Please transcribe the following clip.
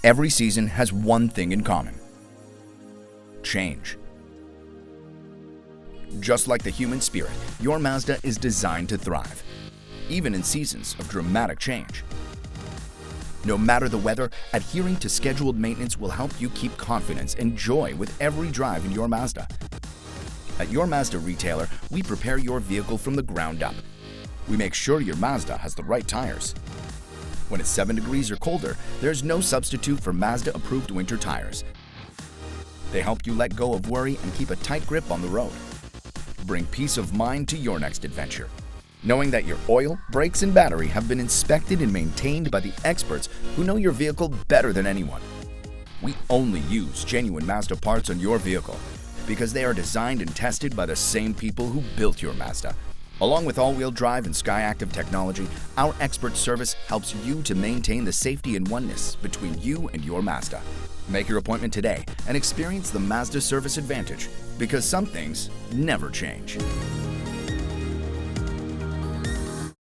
Every season has one thing in common: change. Just like the human spirit, your Mazda is designed to thrive, even in seasons of dramatic change. No matter the weather, adhering to scheduled maintenance will help you keep confidence and joy with every drive in your Mazda. At your Mazda retailer, we prepare your vehicle from the ground up. We make sure your Mazda has the right tires. When it's 7 degrees or colder, there's no substitute for Mazda-approved winter tires. They help you let go of worry and keep a tight grip on the road. Bring peace of mind to your next adventure, knowing that your oil, brakes, and battery have been inspected and maintained by the experts who know your vehicle better than anyone. We only use genuine Mazda parts on your vehicle because they are designed and tested by the same people who built your Mazda. Along with all-wheel drive and Skyactiv technology, our expert service helps you to maintain the safety and oneness between you and your Mazda. Make your appointment today and experience the Mazda service advantage, because some things never change.